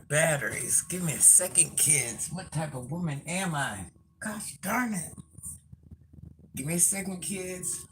batteries. Give me a second, kids. What type of woman am I? Gosh darn it. Give me a second, kids.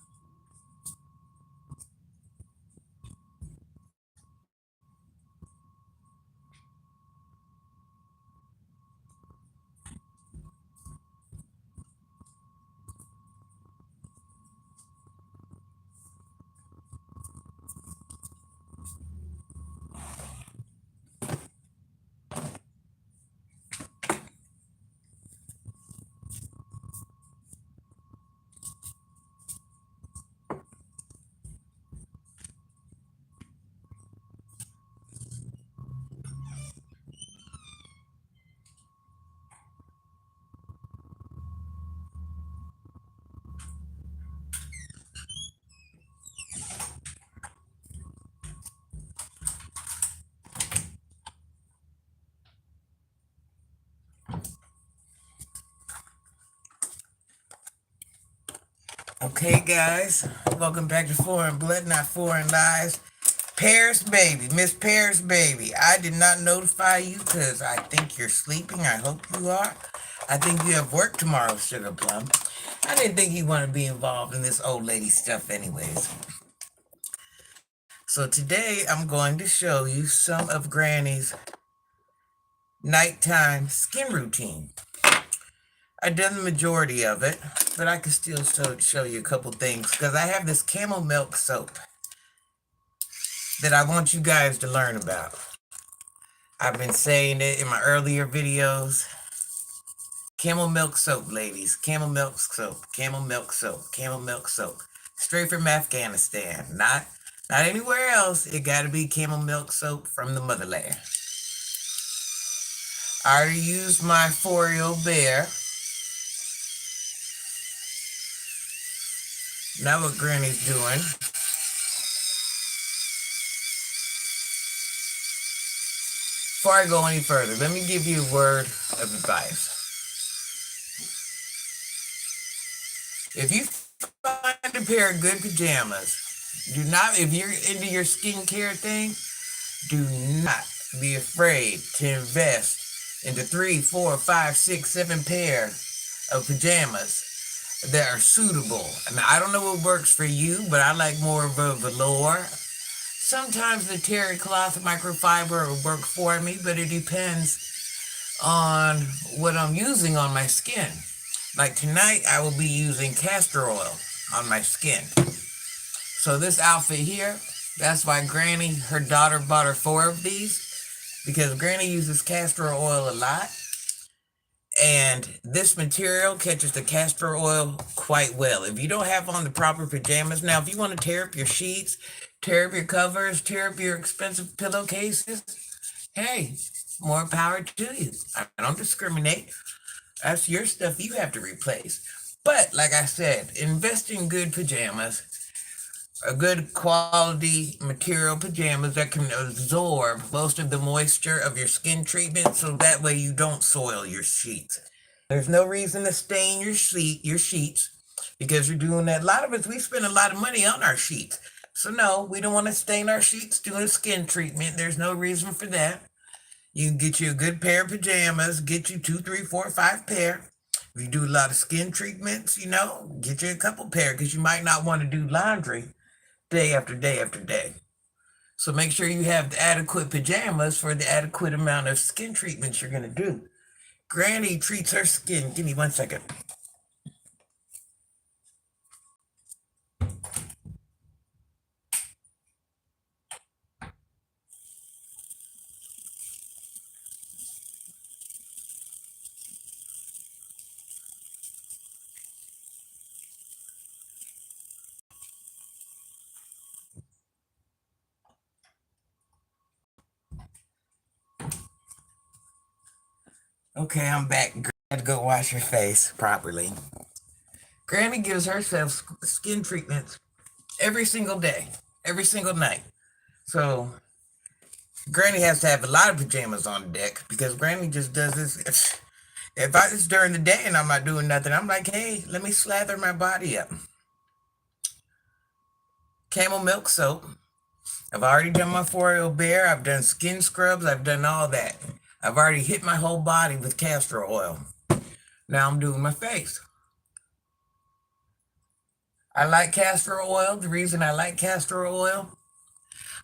Okay, guys. Welcome back to Foreign Blood, Not Foreign Lies. Paris baby, Miss Paris baby. I did not notify you because I think you're sleeping. I hope you are. I think you have work tomorrow, Sugar Plum. I didn't think you want to be involved in this old lady stuff anyways. So today I'm going to show you some of Granny's nighttime skin routine. I've done the majority of it, but I can still show you a couple things because I have this camel milk soap that I want you guys to learn about. I've been saying it in my earlier videos. Camel milk soap, ladies. Camel milk soap. Camel milk soap. Camel milk soap. Straight from Afghanistan. Not anywhere else. It got to be camel milk soap from the motherland. I already used my Foreo Bear. Now what Granny's doing. Before I go any further, let me give you a word of advice. If you find a pair of good pajamas, do not, if you're into your skincare thing, do not be afraid to invest into 3, 4, 5, 6, 7 pairs of pajamas that are suitable. I mean, I don't know what works for you, but I like more of a velour. Sometimes the terry cloth microfiber will work for me, but it depends on what I'm using on my skin. Like tonight, I will be using castor oil on my skin. So this outfit here, that's why Granny, her daughter bought her 4 of these, because Granny uses castor oil a lot. And this material catches the castor oil quite well. If you don't have on the proper pajamas, now if you want to tear up your sheets, tear up your covers, tear up your expensive pillowcases, hey, more power to you. I don't discriminate. That's your stuff you have to replace. But like I said, invest in good pajamas, a good quality material pajamas that can absorb most of the moisture of your skin treatment, so that way you don't soil your sheets. There's no reason to stain your sheets, because you're doing that. A lot of us, we spend a lot of money on our sheets. So no, we don't want to stain our sheets doing a skin treatment. There's no reason for that. You can get you a good pair of pajamas, get you 2, 3, 4, 5 pair. If you do a lot of skin treatments, get you a couple pair, because you might not want to do laundry day after day after day. So make sure you have the adequate pajamas for the adequate amount of skin treatments you're going to do. Granny treats her skin. Give me 1 second. Okay, I'm back. Granny had to go wash her face properly. Granny gives herself skin treatments every single day, every single night. So Granny has to have a lot of pajamas on deck, because Granny just does this. If it's during the day and I'm not doing nothing, I'm like, hey, let me slather my body up. Camel milk soap. I've already done my Foreo Bear. I've done skin scrubs. I've done all that. I've already hit my whole body with castor oil. Now I'm doing my face. I like castor oil. The reason I like castor oil,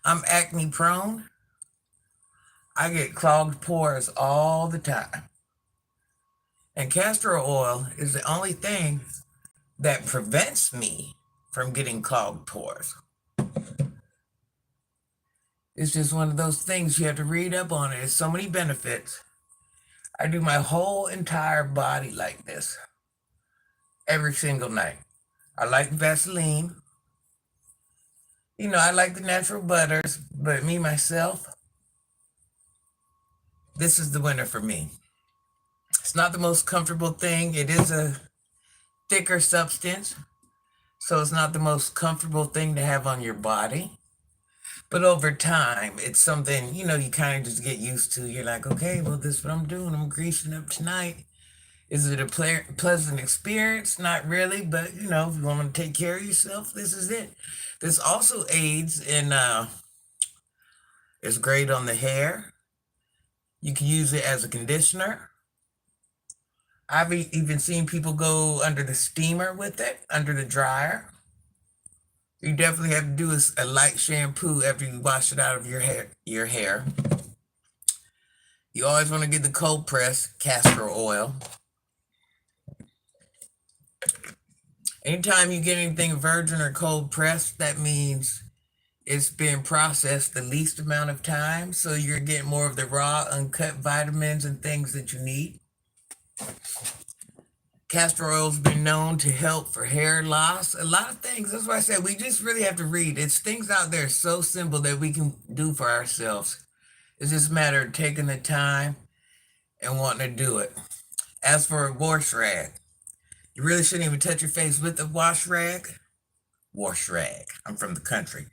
I'm acne prone. I get clogged pores all the time. And castor oil is the only thing that prevents me from getting clogged pores. It's just one of those things you have to read up on it. There's so many benefits. I do my whole entire body like this every single night. I like Vaseline. You know, I like the natural butters, but me, myself, this is the winner for me. It's not the most comfortable thing. It is a thicker substance, so it's not the most comfortable thing to have on your body. But over time, it's something, you know, you kind of just get used to. You're like, okay, well, this is what I'm doing. I'm greasing up tonight. Is it a pleasant experience? Not really, but, you know, if you want to take care of yourself, this is it. This also aids in, it's great on the hair. You can use it as a conditioner. I've even seen people go under the steamer with it, under the dryer. You definitely have to do a light shampoo after you wash it out of your hair. You always want to get the cold press castor oil. Anytime you get anything virgin or cold pressed, that means it's been processed the least amount of time, so you're getting more of the raw, uncut vitamins and things that you need. Castor oil's been known to help for hair loss, a lot of things. That's why I said we just really have to read. It's things out there so simple that we can do for ourselves. It's just a matter of taking the time and wanting to do it. As for a wash rag, you really shouldn't even touch your face with a wash rag. Wash rag. I'm from the country.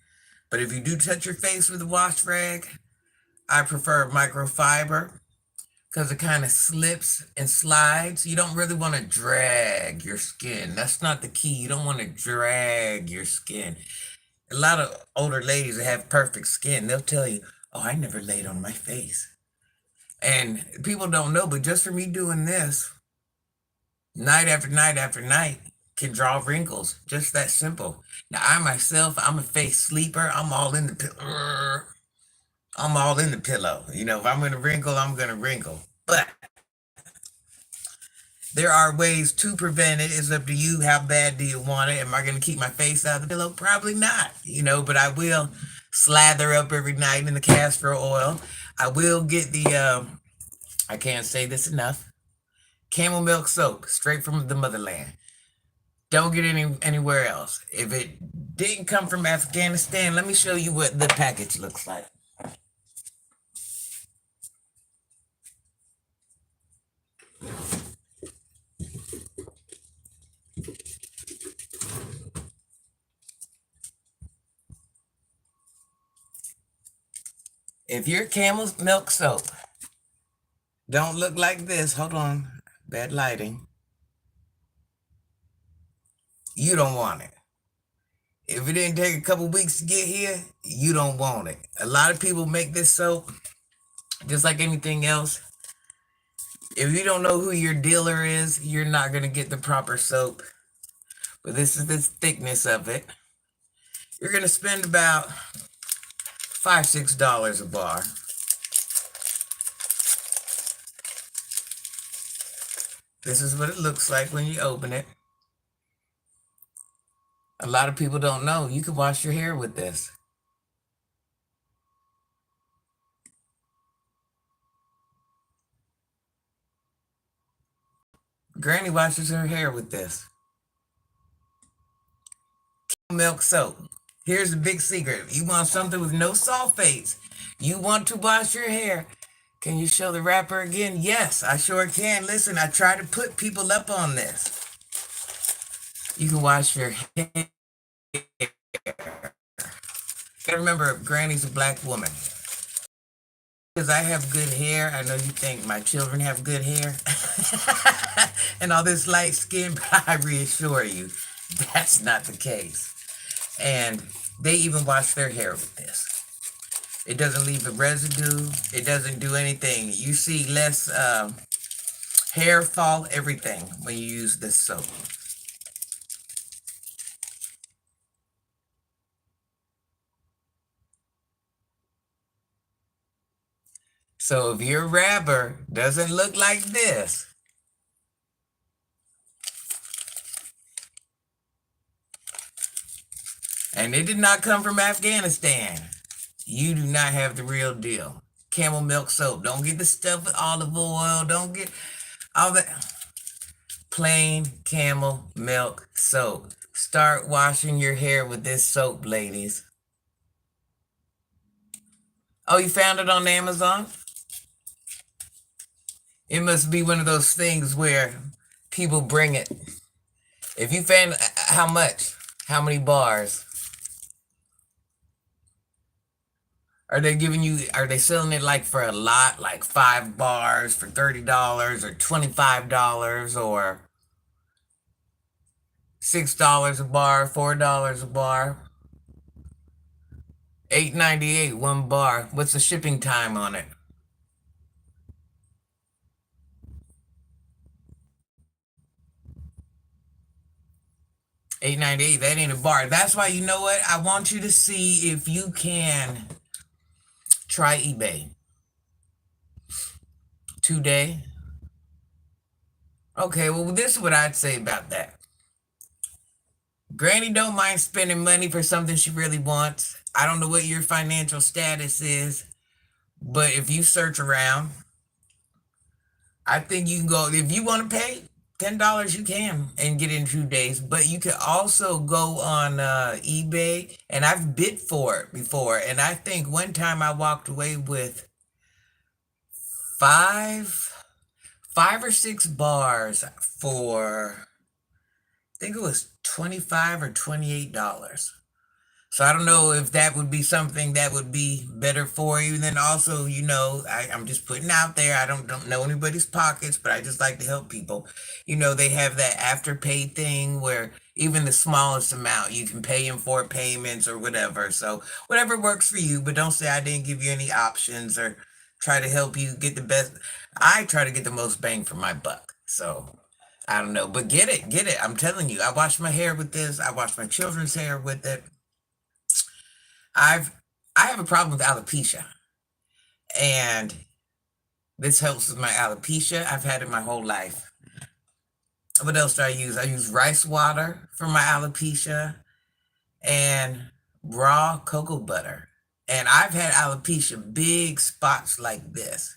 But if you do touch your face with a wash rag, I prefer microfiber because it kind of slips and slides. You don't really want to drag your skin. That's not the key. You don't want to drag your skin. A lot of older ladies that have perfect skin, they'll tell you, oh, I never laid on my face. And people don't know, but just for me doing this, night after night after night, can draw wrinkles. Just that simple. Now, I myself, I'm a face sleeper. I'm all in the pillow. I'm all in the pillow. You know, if I'm going to wrinkle, I'm going to wrinkle. But there are ways to prevent it. It's up to you. How bad do you want it? Am I going to keep my face out of the pillow? Probably not. You know, but I will slather up every night in the castor oil. I will get the, I can't say this enough, camel milk soap straight from the motherland. Don't get anywhere else. If it didn't come from Afghanistan, let me show you what the package looks like. If your camel's milk soap don't look like this, hold on, bad lighting, you don't want it. If it didn't take a couple weeks to get here, you don't want it. A lot of people make this soap just like anything else. If you don't know who your dealer is, you're not going to get the proper soap. But this is the thickness of it. You're going to spend about $5, $6 a bar. This is what it looks like when you open it. A lot of people don't know you can wash your hair with this. Granny washes her hair with this. Milk soap. Here's the big secret. If you want something with no sulfates, you want to wash your hair. Can you show the wrapper again? Yes, I sure can. Listen, I try to put people up on this. You can wash your hair. Gotta remember, Granny's a black woman. Because I have good hair, I know you think my children have good hair and all this light skin, but I reassure you, that's not the case. And they even wash their hair with this. It doesn't leave a residue. It doesn't do anything. You see less hair fall, everything when you use this soap. So if your wrapper doesn't look like this, and it did not come from Afghanistan, you do not have the real deal. Camel milk soap. Don't get the stuff with olive oil. Don't get all that. Plain camel milk soap. Start washing your hair with this soap, ladies. Oh, you found it on Amazon? It must be one of those things where people bring it. If you found how much? How many bars? Are they giving you, are they selling it like for a lot, like 5 bars for $30 or $25 or $6 a bar, $4 a bar? $8.98 one bar. What's the shipping time on it? $8.98. That ain't a bar. That's why, you know what? I want you to see if you can try eBay today. Okay, well, this is what I'd say about that. Granny don't mind spending money for something she really wants. I don't know what your financial status is, but if you search around, I think you can go, if you want to pay $10, you can and get it in 2 days. But you can also go on eBay, and I've bid for it before. And I think one time I walked away with five or six bars for, I think it was $25 or $28. So I don't know if that would be something that would be better for you. And then also, you know, I'm just putting out there. I don't know anybody's pockets, but I just like to help people. You know, they have that afterpay thing where even the smallest amount you can pay in 4 payments or whatever. So whatever works for you, but don't say I didn't give you any options or try to help you get the best. I try to get the most bang for my buck. So I don't know, but get it. I'm telling you, I wash my hair with this. I wash my children's hair with it. I've I have a problem with alopecia, and this helps with my alopecia. I've had it my whole life. What else do I use? I use rice water for my alopecia and raw cocoa butter. And I've had alopecia, big spots like this.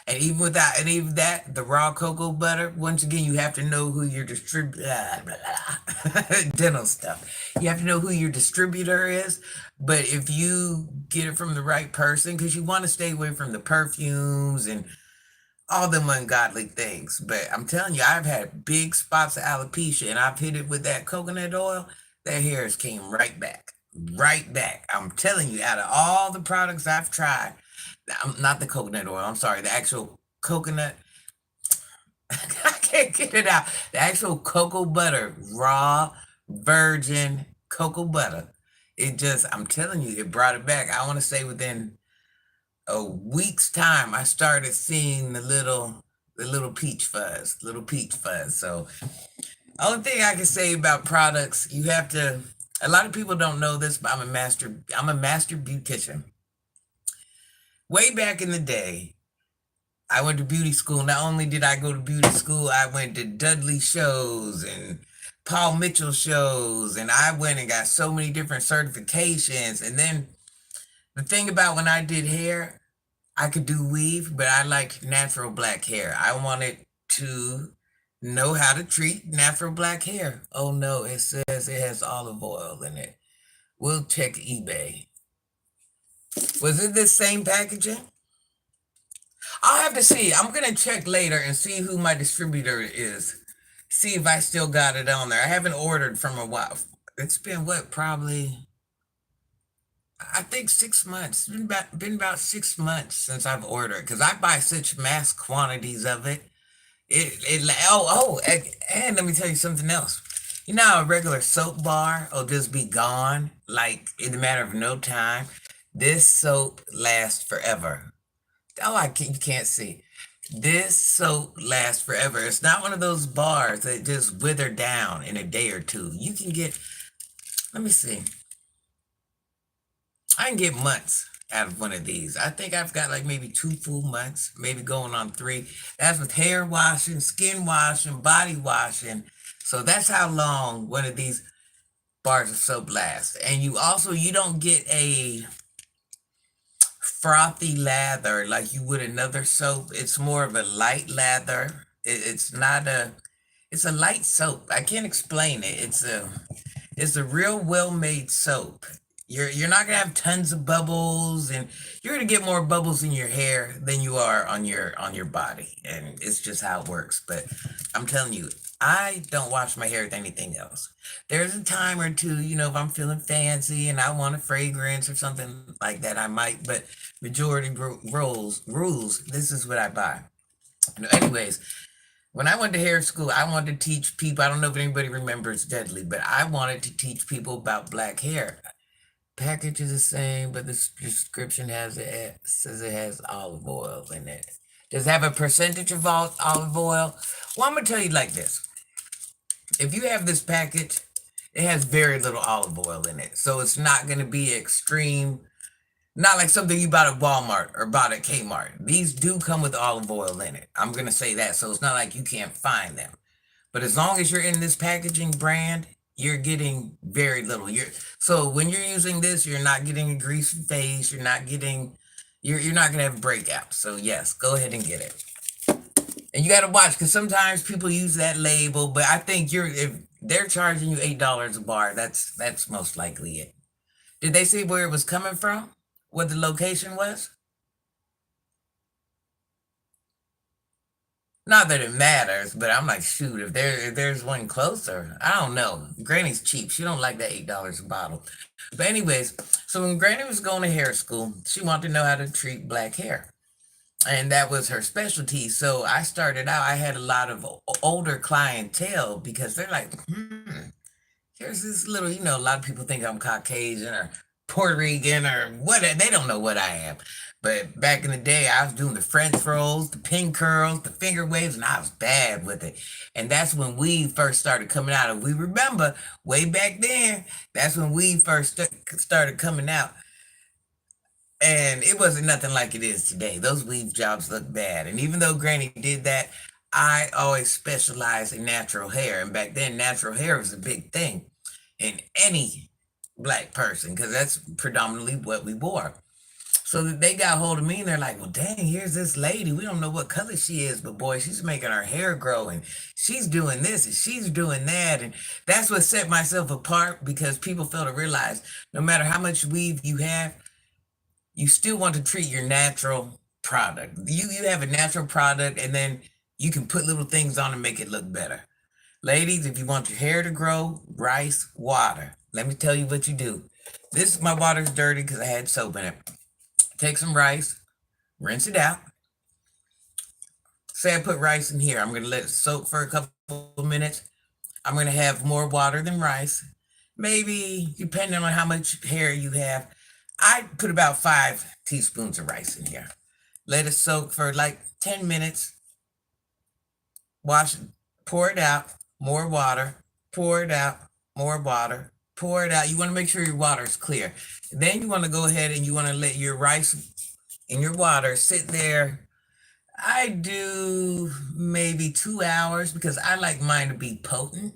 And even without any of that, the raw cocoa butter, once again, you have to know who your dental stuff. You have to know who your distributor is. But if you get it from the right person, because you want to stay away from the perfumes and all them ungodly things. But I'm telling you, I've had big spots of alopecia, and I've hit it with that coconut oil. That hairs came right back. Right back. I'm telling you, out of all the products I've tried, not the coconut oil, I'm sorry, the actual coconut, I can't get it out. The actual cocoa butter, raw, virgin cocoa butter. It just, I'm telling you, it brought it back. I want to say within a week's time, I started seeing the little peach fuzz, little peach fuzz. So, only thing I can say about products, you have to. A lot of people don't know this, but I'm a master beautician. Way back in the day, I went to beauty school. Not only did I go to beauty school, I went to Dudley shows and Paul Mitchell shows, and I went and got so many different certifications. And then the thing about when I did hair, I could do weave, but I like natural black hair. I wanted to know how to treat natural black hair. Oh no, it says it has olive oil in it. We'll check eBay. Was it this same packaging? I'll have to see. I'm gonna check later and see who my distributor is. See if I still got it on there. I haven't ordered from a while. It's been what, probably I think 6 months. Been about 6 months since I've ordered because I buy such mass quantities of it. And let me tell you something else. You know how a regular soap bar will just be gone like in a matter of no time. This soap lasts forever. Oh, you can't see. This soap lasts forever. It's not one of those bars that just wither down in a day or two. You can get, let me see. I can get months out of one of these. I think I've got like maybe 2 full months, maybe going on 3. That's with hair washing, skin washing, body washing. So that's how long one of these bars of soap lasts. And you don't get a frothy lather like you would another soap. It's more of a light lather. It's not it's a light soap. I can't explain it. It's a real well-made soap. You're not gonna have tons of bubbles, and you're gonna get more bubbles in your hair than you are on your body, and it's just how it works. But I'm telling you, I don't wash my hair with anything else. There's a time or two, if I'm feeling fancy and I want a fragrance or something like that, I might. But majority rules, this is what I buy. Anyways, when I went to hair school, I wanted to teach people. I don't know if anybody remembers Deadly, but I wanted to teach people about black hair. Package is the same, but the description says it has olive oil in it. Does it have a percentage of olive oil? Well, I'm gonna tell you like this. If you have this package, it has very little olive oil in it, so it's not gonna be extreme. Not like something you bought at Walmart or bought at Kmart. These do come with olive oil in it. I'm gonna say that, so it's not like you can't find them. But as long as you're in this packaging brand, you're getting very little. So when you're using this, you're not getting a greasy face. You're not gonna have breakouts. So yes, go ahead and get it. And you gotta watch because sometimes people use that label, but I think if they're charging you $8 a bar, that's most likely it. Did they say where it was coming from? What the location was? Not that it matters, but I'm like, shoot, if there's one closer, I don't know. Granny's cheap. She don't like that $8 a bottle. But anyways, so when Granny was going to hair school, she wanted to know how to treat black hair. And that was her specialty. So I started out, I had a lot of older clientele because they're like, here's this little, a lot of people think I'm Caucasian or Puerto Rican or what, they don't know what I am. But back in the day, I was doing the French rolls, the pin curls, the finger waves, and I was bad with it. And that's when weave first started coming out. If we remember, way back then, that's when weave first started coming out. And it wasn't nothing like it is today. Those weave jobs look bad. And even though Granny did that, I always specialized in natural hair. And back then, natural hair was a big thing in any black person because that's predominantly what we wore. So they got hold of me and they're like, well, dang, here's this lady. We don't know what color she is, but boy, she's making her hair grow and she's doing this and she's doing that. And that's what set myself apart because people fail to realize no matter how much weave you have, you still want to treat your natural product. You have a natural product and then you can put little things on and make it look better. Ladies, if you want your hair to grow, rice, water. Let me tell you what you do. My water's dirty because I had soap in it. Take some rice, rinse it out. Say I put rice in here. I'm going to let it soak for a couple of minutes. I'm going to have more water than rice. Maybe, depending on how much hair you have, I put about 5 teaspoons of rice in here. Let it soak for like 10 minutes. Wash it, pour it out, more water, pour it out, more water, pour it out. You want to make sure your water is clear. Then you want to go ahead and you want to let your rice in your water sit there. I do maybe 2 hours because I like mine to be potent.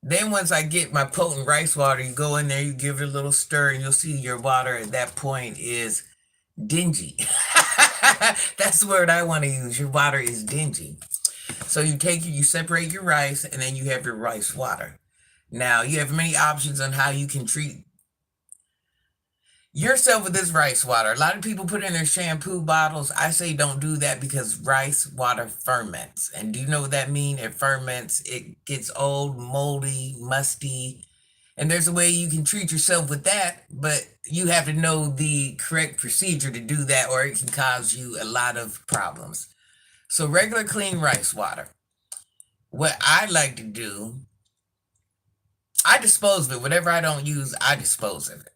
Then once I get my potent rice water, you go in there, you give it a little stir, and you'll see your water at that point is dingy. That's the word I want to use. Your water is dingy. So you separate your rice, and then you have your rice water. Now, you have many options on how you can treat yourself with this rice water. A lot of people put in their shampoo bottles. I say don't do that because rice water ferments. And do you know what that means? It ferments, it gets old, moldy, musty. And there's a way you can treat yourself with that, but you have to know the correct procedure to do that, or it can cause you a lot of problems. So regular clean rice water. What I like to do, I dispose of it. Whatever I don't use, I dispose of it.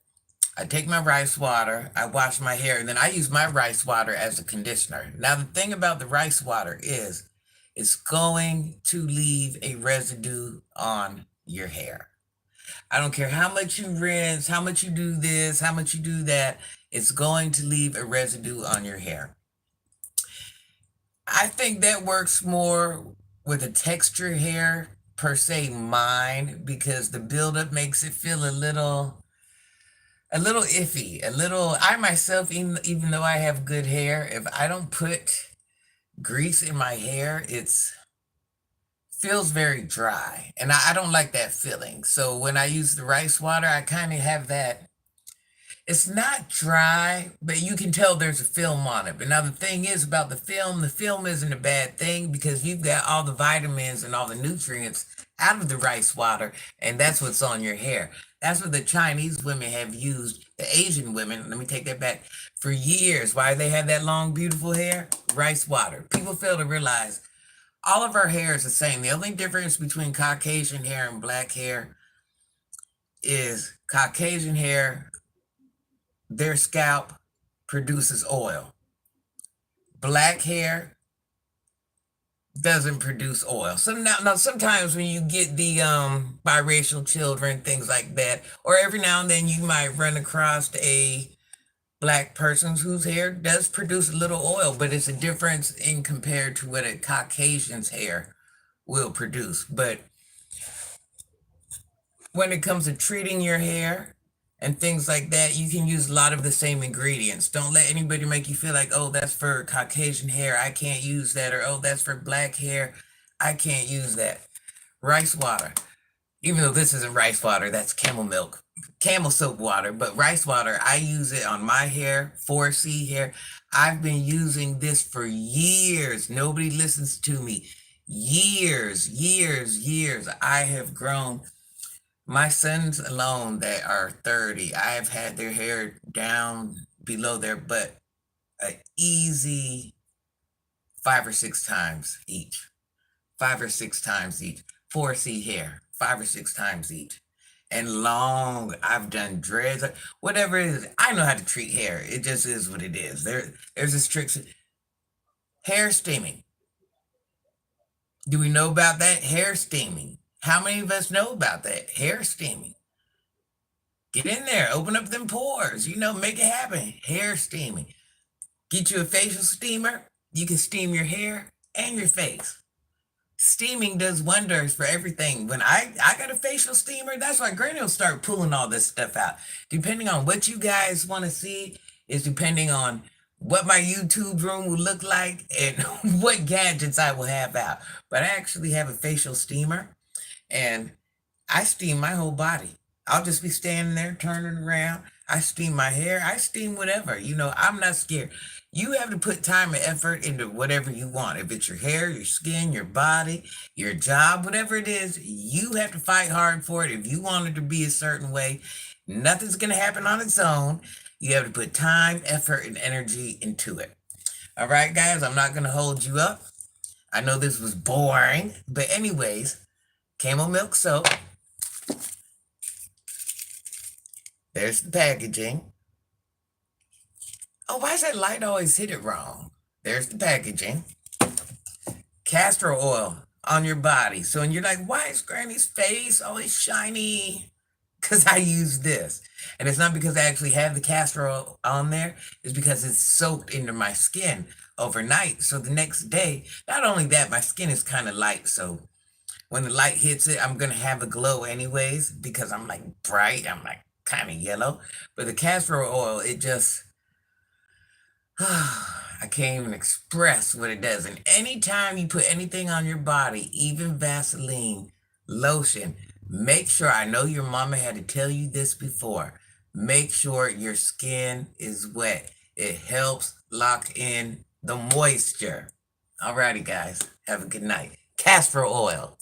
I take my rice water, I wash my hair, and then I use my rice water as a conditioner. Now, the thing about the rice water is it's going to leave a residue on your hair. I don't care how much you rinse, how much you do this, how much you do that, it's going to leave a residue on your hair. I think that works more with a texture hair, per se, mine, because the buildup makes it feel a little iffy, a little. I myself, even though I have good hair, if I don't put grease in my hair, it's feels very dry, and I don't like that feeling. So when I use the rice water, I kind of have that. It's not dry, but you can tell there's a film on it. But now the thing is about the film isn't a bad thing because you've got all the vitamins and all the nutrients out of the rice water, and that's what's on your hair. That's what the Chinese women have used, the Asian women, let me take that back, for years. Why they have that long, beautiful hair? Rice water. People fail to realize all of our hair is the same. The only difference between Caucasian hair and black hair is Caucasian hair, their scalp produces oil. Black hair doesn't produce oil. So now sometimes when you get the biracial children, things like that, or every now and then you might run across a black person whose hair does produce a little oil, but it's a difference in compared to what a Caucasian's hair will produce. But when it comes to treating your hair and things like that, you can use a lot of the same ingredients. Don't let anybody make you feel like, oh, that's for Caucasian hair, I can't use that, or oh, that's for black hair, I can't use that. Rice water, even though this isn't rice water, that's camel milk, camel soap water, but rice water, I use it on my hair, 4C hair. I've been using this for years. Nobody listens to me. Years, years, years. I have grown. My sons alone that are 30, I have had their hair down below their butt a easy 5 or 6 times each. 5 or 6 times each. 4C hair, 5 or 6 times each. And long, I've done dreads, whatever it is. I know how to treat hair. It just is what it is. There's a strict hair steaming. Do we know about that? Hair steaming. How many of us know about that? Hair steaming. Get in there, open up them pores, make it happen. Hair steaming. Get you a facial steamer. You can steam your hair and your face. Steaming does wonders for everything. When I got a facial steamer, that's why Granny will start pulling all this stuff out. Depending on what you guys want to see, is depending on what my YouTube room will look like and what gadgets I will have out. But I actually have a facial steamer and I steam my whole body. I'll just be standing there turning around. I steam my hair. I steam whatever. I'm not scared. You have to put time and effort into whatever you want. If it's your hair, your skin, your body, your job, whatever it is, you have to fight hard for it. If you want it to be a certain way, nothing's going to happen on its own. You have to put time, effort, and energy into it. All right, guys, I'm not going to hold you up. I know this was boring, but anyways, camel milk soap. There's the packaging. Oh, why does that light always hit it wrong? There's the packaging. Castor oil on your body. So when you're like, why is Granny's face always shiny? Because I use this. And it's not because I actually have the castor oil on there. It's because it's soaked into my skin overnight. So the next day, not only that, my skin is kind of light. So when the light hits it, I'm going to have a glow anyways because I'm like bright. I'm like kind of yellow. But the castor oil, it just... I can't even express what it does. And anytime you put anything on your body, even Vaseline, lotion, make sure, I know your mama had to tell you this before, make sure your skin is wet. It helps lock in the moisture. Alrighty, guys. Have a good night. Castor oil.